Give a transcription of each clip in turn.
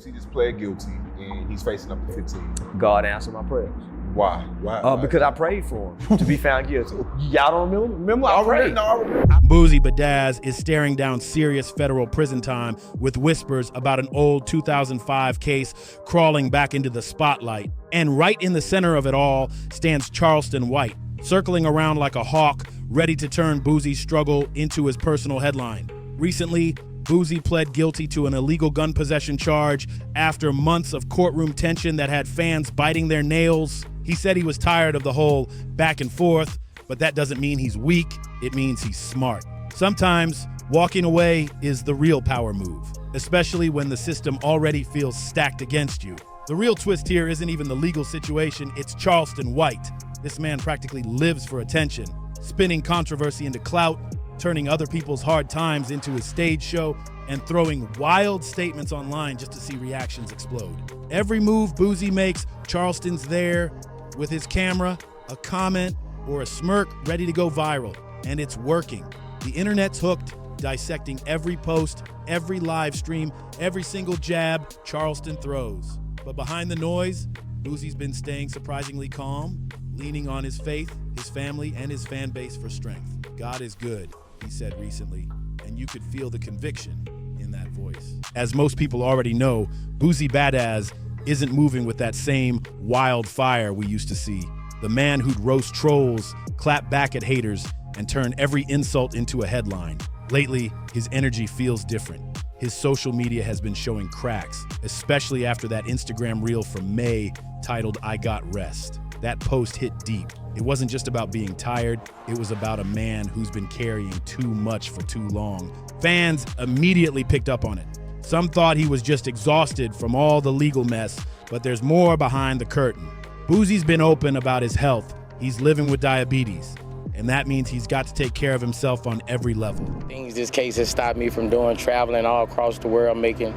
Boosie just pled guilty and he's facing up to 15. God answered my prayers. Why? Why? Because I prayed for him to be found guilty. Y'all don't remember? Remember I prayed? No, I remember. Boosie Badazz is staring down serious federal prison time with whispers about an old 2005 case crawling back into the spotlight. And right in the center of it all stands Charleston White, circling around like a hawk, ready to turn Boosie's struggle into his personal headline. Recently, Boosie pled guilty to an illegal gun possession charge after months of courtroom tension that had fans biting their nails. He said he was tired of the whole back and forth, but that doesn't mean he's weak, it means he's smart. Sometimes walking away is the real power move, especially when the system already feels stacked against you. The real twist here isn't even the legal situation, it's Charleston White. This man practically lives for attention, spinning controversy into clout, turning other people's hard times into his stage show, and throwing wild statements online just to see reactions explode. Every move Boosie makes, Charleston's there with his camera, a comment, or a smirk ready to go viral. And it's working. The internet's hooked, dissecting every post, every live stream, every single jab Charleston throws. But behind the noise, Boosie's been staying surprisingly calm, leaning on his faith, his family, and his fan base for strength. God is good, he said recently, and you could feel the conviction in that voice. As most people already know, Boosie Badazz isn't moving with that same wild fire we used to see. The man who'd roast trolls, clap back at haters, and turn every insult into a headline. Lately, his energy feels different. His social media has been showing cracks, especially after that Instagram reel from May titled "I Got Rest." That post hit deep. It wasn't just about being tired, it was about a man who's been carrying too much for too long. Fans immediately picked up on it. Some thought he was just exhausted from all the legal mess, but there's more behind the curtain. Boosie's been open about his health. He's living with diabetes, and that means he's got to take care of himself on every level. This case has stopped me from traveling all across the world making,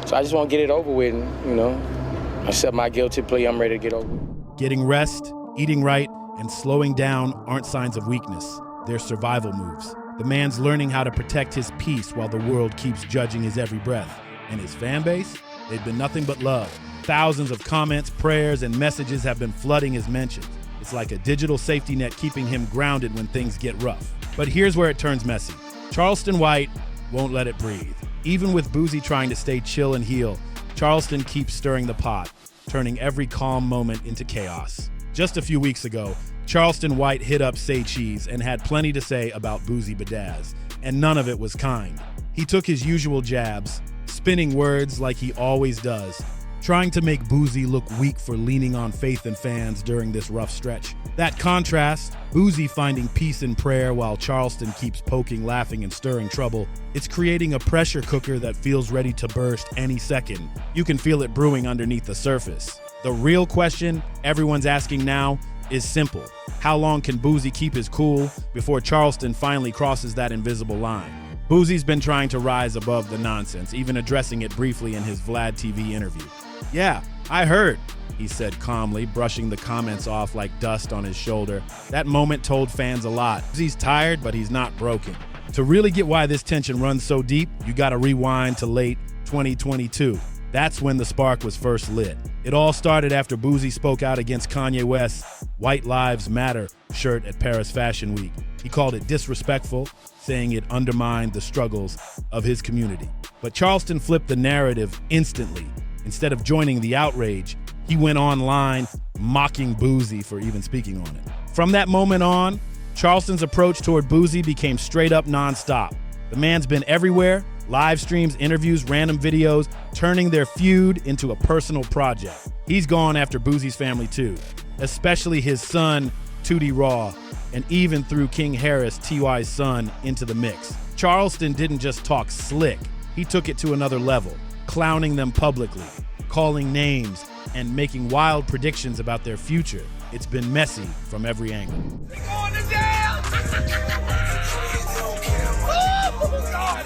so I just want to get it over with and, accept my guilty plea. I'm ready to get over it. Getting rest, eating right, and slowing down aren't signs of weakness. They're survival moves. The man's learning how to protect his peace while the world keeps judging his every breath. And his fan base? They've been nothing but love. Thousands of comments, prayers, and messages have been flooding his mentions. It's like a digital safety net keeping him grounded when things get rough. But here's where it turns messy. Charleston White won't let it breathe. Even with Boosie trying to stay chill and heal, Charleston keeps stirring the pot, turning every calm moment into chaos. Just a few weeks ago, Charleston White hit up Say Cheese and had plenty to say about Boosie Badazz, and none of it was kind. He took his usual jabs, spinning words like he always does, trying to make Boosie look weak for leaning on faith and fans during this rough stretch. That contrast, Boosie finding peace in prayer while Charleston keeps poking, laughing, and stirring trouble, it's creating a pressure cooker that feels ready to burst any second. You can feel it brewing underneath the surface. The real question everyone's asking now is simple. How long can Boosie keep his cool before Charleston finally crosses that invisible line? Boosie's been trying to rise above the nonsense, even addressing it briefly in his Vlad TV interview. "Yeah, I heard," he said calmly, brushing the comments off like dust on his shoulder. That moment told fans a lot. He's tired, but he's not broken. To really get why this tension runs so deep, you gotta rewind to late 2022. That's when the spark was first lit. It all started after Boosie spoke out against Kanye West's White Lives Matter shirt at Paris Fashion Week. He called it disrespectful, saying it undermined the struggles of his community. But Charleston flipped the narrative instantly. Instead of joining the outrage, he went online mocking Boosie for even speaking on it. From that moment on, Charleston's approach toward Boosie became straight up nonstop. The man's been everywhere, live streams, interviews, random videos, turning their feud into a personal project. He's gone after Boosie's family too, especially his son, Tootie Raw, and even threw King Harris, T.Y.'s son, into the mix. Charleston didn't just talk slick, he took it to another level, clowning them publicly, calling names, and making wild predictions about their future. It's been messy from every angle. They going to jail! Oh, God!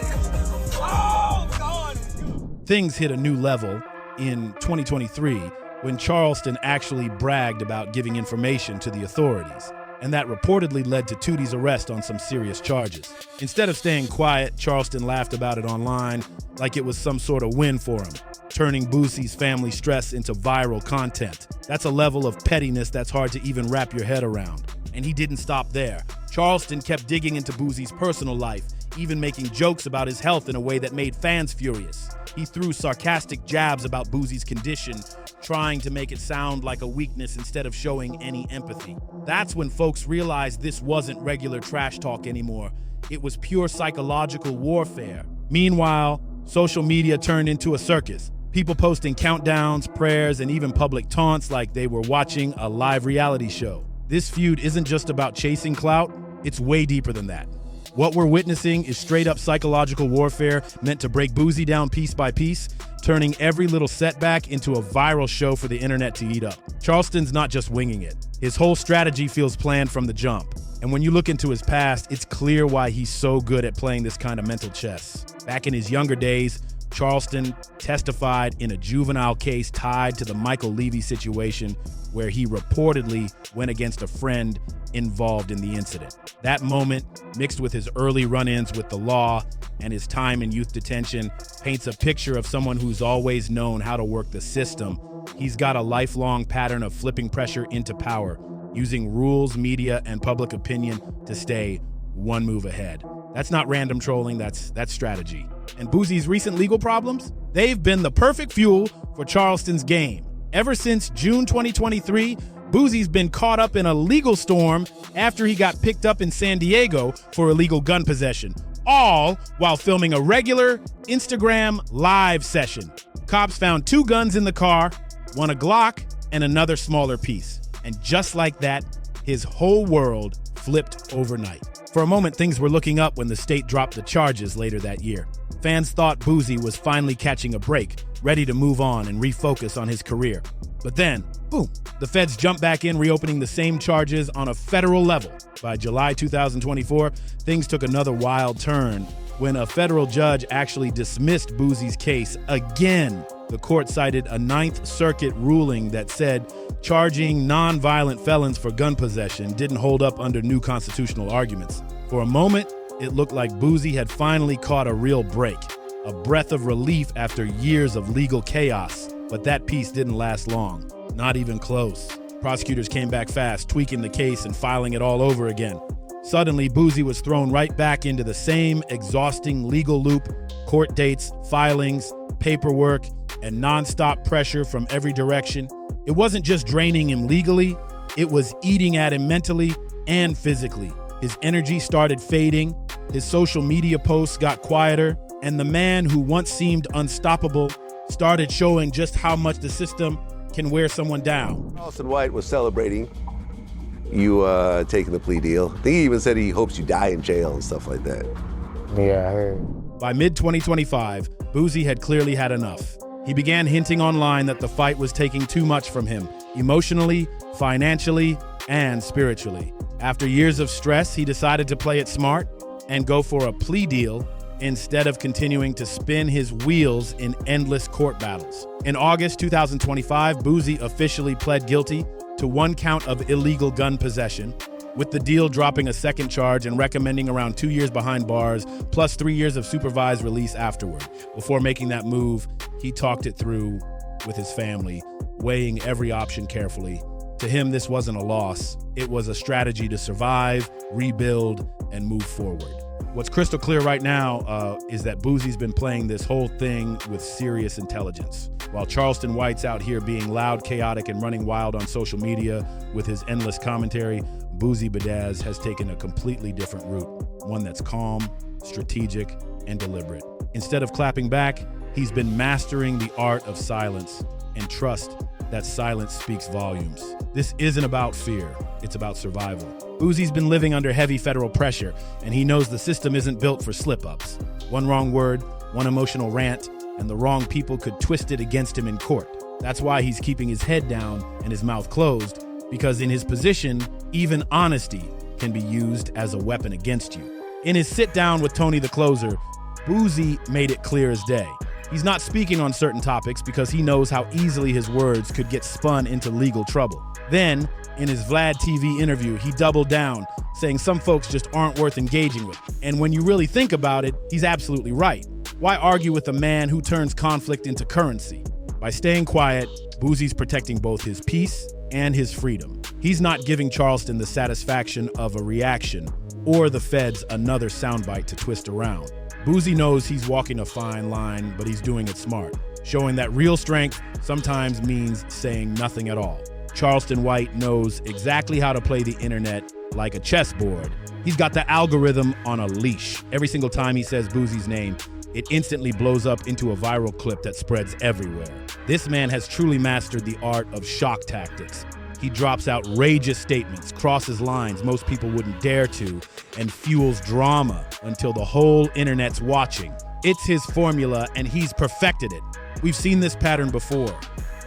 Oh, God! Things hit a new level in 2023 when Charleston actually bragged about giving information to the authorities. and that reportedly led to Tootie's arrest on some serious charges. Instead of staying quiet, Charleston laughed about it online like it was some sort of win for him, turning Boosie's family stress into viral content. That's a level of pettiness that's hard to even wrap your head around. And he didn't stop there. Charleston kept digging into Boosie's personal life, even making jokes about his health in a way that made fans furious. He threw sarcastic jabs about Boosie's condition, trying to make it sound like a weakness instead of showing any empathy. That's when folks realized this wasn't regular trash talk anymore. It was pure psychological warfare. Meanwhile, social media turned into a circus. People posting countdowns, prayers, and even public taunts like they were watching a live reality show. This feud isn't just about chasing clout, it's way deeper than that. What we're witnessing is straight-up psychological warfare meant to break Boosie down piece by piece, turning every little setback into a viral show for the internet to eat up. Charleston's not just winging it. His whole strategy feels planned from the jump. And when you look into his past, it's clear why he's so good at playing this kind of mental chess. Back in his younger days, Charleston testified in a juvenile case tied to the Michael Levy situation, where he reportedly went against a friend involved in the incident. That moment, mixed with his early run-ins with the law and his time in youth detention, paints a picture of someone who's always known how to work the system. He's got a lifelong pattern of flipping pressure into power, using rules, media, and public opinion to stay one move ahead. That's not random trolling, that's strategy. And Boosie's recent legal problems? They've been the perfect fuel for Charleston's game. Ever since June 2023, Boosie's been caught up in a legal storm after he got picked up in San Diego for illegal gun possession, all while filming a regular Instagram live session. Cops found 2 guns in the car, one a Glock and another smaller piece. And just like that, his whole world flipped overnight. For a moment, things were looking up when the state dropped the charges later that year. Fans thought Boosie was finally catching a break, ready to move on and refocus on his career. But then, boom, the feds jumped back in, reopening the same charges on a federal level. By July 2024, things took another wild turn when a federal judge actually dismissed Boosie's case again. The court cited a Ninth Circuit ruling that said charging non-violent felons for gun possession didn't hold up under new constitutional arguments. For a moment, it looked like Boosie had finally caught a real break, a breath of relief after years of legal chaos. But that peace didn't last long, not even close. Prosecutors came back fast, tweaking the case and filing it all over again. Suddenly, Boosie was thrown right back into the same exhausting legal loop: court dates, filings, paperwork, and nonstop pressure from every direction. It wasn't just draining him legally, it was eating at him mentally and physically. His energy started fading, his social media posts got quieter, and the man who once seemed unstoppable started showing just how much the system can wear someone down. Charleston White was celebrating you taking the plea deal. I think he even said he hopes you die in jail and stuff like that. Yeah, I heard. By mid-2025, Boosie had clearly had enough. He began hinting online that the fight was taking too much from him, emotionally, financially, and spiritually. After years of stress, he decided to play it smart and go for a plea deal instead of continuing to spin his wheels in endless court battles. In August 2025, Boosie officially pled guilty to 1 count of illegal gun possession, with the deal dropping a second charge and recommending around 2 years behind bars, plus 3 years of supervised release afterward. Before making that move, he talked it through with his family, weighing every option carefully. To him, this wasn't a loss. It was a strategy to survive, rebuild, and move forward. What's crystal clear right now is that Boosie's been playing this whole thing with serious intelligence. While Charleston White's out here being loud, chaotic, and running wild on social media with his endless commentary, Boosie Badazz has taken a completely different route, one that's calm, strategic, and deliberate. Instead of clapping back, he's been mastering the art of silence and trust that silence speaks volumes. This isn't about fear, it's about survival. Boosie's been living under heavy federal pressure, and he knows the system isn't built for slip-ups. One wrong word, one emotional rant, and the wrong people could twist it against him in court. That's why he's keeping his head down and his mouth closed, because in his position, even honesty can be used as a weapon against you. In his sit-down with Tony the Closer, Boosie made it clear as day. He's not speaking on certain topics because he knows how easily his words could get spun into legal trouble. Then, in his Vlad TV interview, he doubled down, saying some folks just aren't worth engaging with. And when you really think about it, he's absolutely right. Why argue with a man who turns conflict into currency? By staying quiet, Boosie's protecting both his peace and his freedom. He's not giving Charleston the satisfaction of a reaction or the feds another soundbite to twist around. Boosie knows he's walking a fine line, but he's doing it smart, showing that real strength sometimes means saying nothing at all. Charleston White knows exactly how to play the internet like a chessboard. He's got the algorithm on a leash. Every single time he says Boosie's name, it instantly blows up into a viral clip that spreads everywhere. This man has truly mastered the art of shock tactics. He drops outrageous statements, crosses lines most people wouldn't dare to, and fuels drama until the whole internet's watching. It's his formula, and he's perfected it. We've seen this pattern before,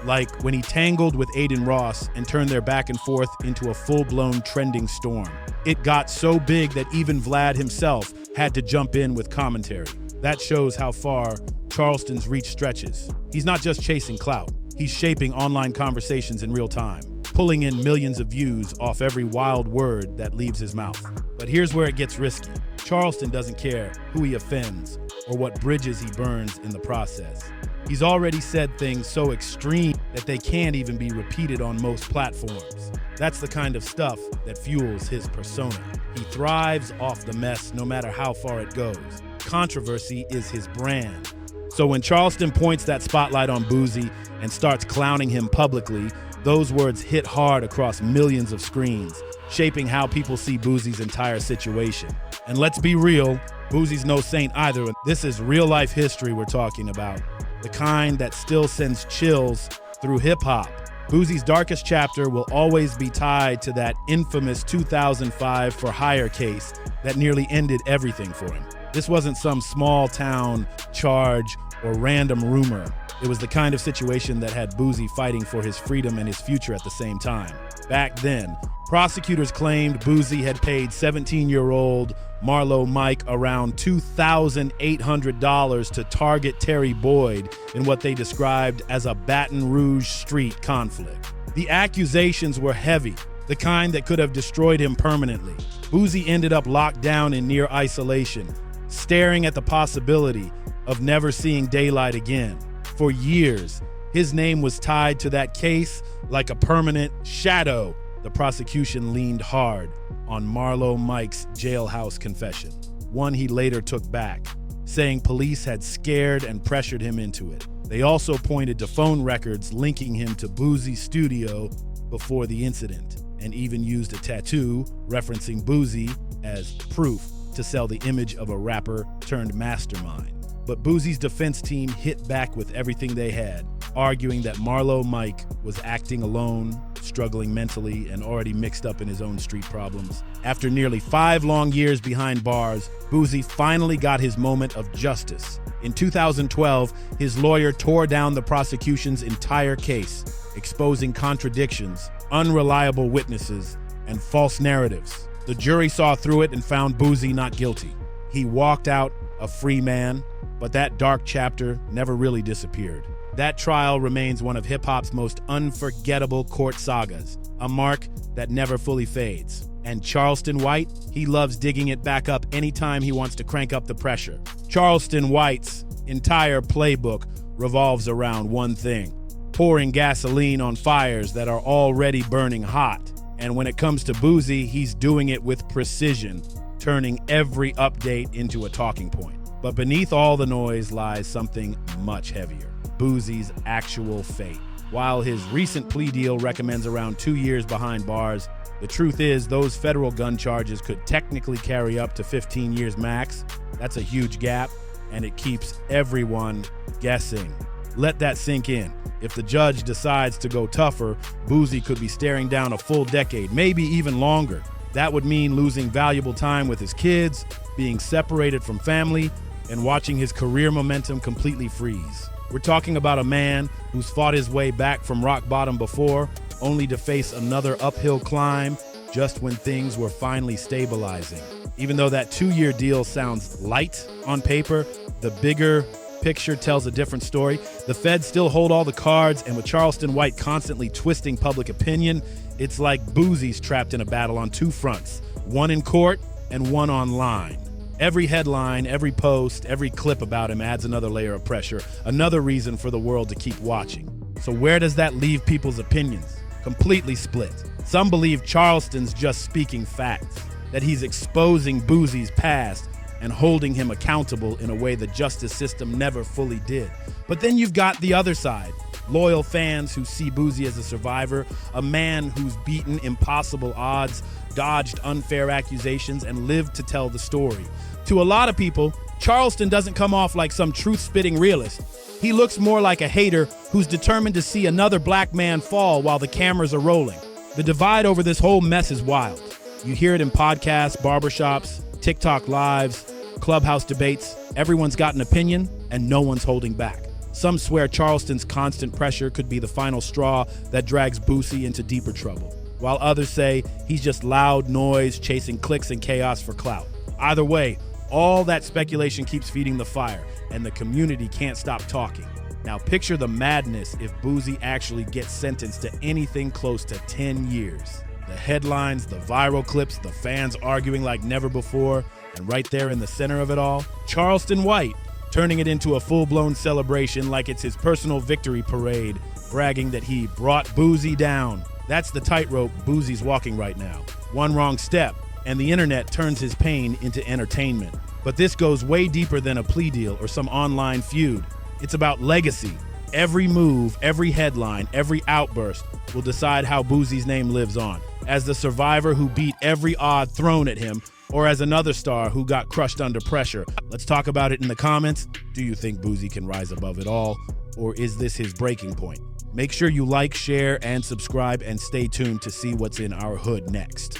like when he tangled with Aiden Ross and turned their back and forth into a full-blown trending storm. It got so big that even Vlad himself had to jump in with commentary. That shows how far Charleston's reach stretches. He's not just chasing clout. He's shaping online conversations in real time, pulling in millions of views off every wild word that leaves his mouth. But here's where it gets risky. Charleston doesn't care who he offends or what bridges he burns in the process. He's already said things so extreme that they can't even be repeated on most platforms. That's the kind of stuff that fuels his persona. He thrives off the mess no matter how far it goes. Controversy is his brand. So when Charleston points that spotlight on Boosie and starts clowning him publicly, those words hit hard across millions of screens, shaping how people see Boosie's entire situation. And let's be real, Boosie's no saint either. This is real-life history we're talking about, the kind that still sends chills through hip-hop. Boosie's darkest chapter will always be tied to that infamous 2005 for hire case that nearly ended everything for him. This wasn't some small-town charge or random rumor. It was the kind of situation that had Boosie fighting for his freedom and his future at the same time. Back then, prosecutors claimed Boosie had paid 17-year-old Marlo Mike around $2,800 to target Terry Boyd in what they described as a Baton Rouge street conflict. The accusations were heavy, the kind that could have destroyed him permanently. Boosie ended up locked down in near isolation, staring at the possibility of never seeing daylight again. For years, his name was tied to that case like a permanent shadow. The prosecution leaned hard on Marlo Mike's jailhouse confession, one he later took back, saying police had scared and pressured him into it. They also pointed to phone records linking him to Boosie's studio before the incident, and even used a tattoo referencing Boosie as proof to sell the image of a rapper turned mastermind. But Boosie's defense team hit back with everything they had, arguing that Marlo Mike was acting alone, struggling mentally, and already mixed up in his own street problems. After nearly 5 long years behind bars, Boosie finally got his moment of justice. In 2012, his lawyer tore down the prosecution's entire case, exposing contradictions, unreliable witnesses, and false narratives. The jury saw through it and found Boosie not guilty. He walked out a free man, but that dark chapter never really disappeared. That trial remains one of hip-hop's most unforgettable court sagas, a mark that never fully fades. And Charleston White, he loves digging it back up anytime he wants to crank up the pressure. Charleston White's entire playbook revolves around one thing: pouring gasoline on fires that are already burning hot. And when it comes to Boosie, he's doing it with precision, turning every update into a talking point. But beneath all the noise lies something much heavier: Boosie's actual fate. While his recent plea deal recommends around 2 years behind bars, the truth is those federal gun charges could technically carry up to 15 years max. That's a huge gap, and it keeps everyone guessing. Let that sink in. If the judge decides to go tougher, Boosie could be staring down a full decade, maybe even longer. That would mean losing valuable time with his kids, being separated from family, and watching his career momentum completely freeze. We're talking about a man who's fought his way back from rock bottom before, only to face another uphill climb just when things were finally stabilizing. Even though that 2-year deal sounds light on paper, the bigger picture tells a different story. The feds still hold all the cards, and with Charleston White constantly twisting public opinion, it's like Boosie's trapped in a battle on two fronts, one in court and one online. Every headline, every post, every clip about him adds another layer of pressure, another reason for the world to keep watching. So where does that leave people's opinions? Completely split. Some believe Charleston's just speaking facts, that he's exposing Boosie's past and holding him accountable in a way the justice system never fully did. But then you've got the other side, loyal fans who see Boosie as a survivor, a man who's beaten impossible odds, dodged unfair accusations, and lived to tell the story. To a lot of people, Charleston doesn't come off like some truth-spitting realist. He looks more like a hater who's determined to see another black man fall while the cameras are rolling. The divide over this whole mess is wild. You hear it in podcasts, barbershops, TikTok lives, clubhouse debates. Everyone's got an opinion, and no one's holding back. Some swear Charleston's constant pressure could be the final straw that drags Boosie into deeper trouble, while others say he's just loud noise chasing clicks and chaos for clout. Either way, all that speculation keeps feeding the fire, and the community can't stop talking. Now picture the madness if Boosie actually gets sentenced to anything close to 10 years. The headlines, the viral clips, the fans arguing like never before, and right there in the center of it all, Charleston White, turning it into a full-blown celebration like it's his personal victory parade, bragging that he brought Boosie down. That's the tightrope Boosie's walking right now. One wrong step, and the internet turns his pain into entertainment. But this goes way deeper than a plea deal or some online feud. It's about legacy. Every move, every headline, every outburst will decide how Boosie's name lives on, as the survivor who beat every odd thrown at him, or as another star who got crushed under pressure. Let's talk about it in the comments. Do you think Boosie can rise above it all, or is this his breaking point? Make sure you like, share, and subscribe, and stay tuned to see what's in our hood next.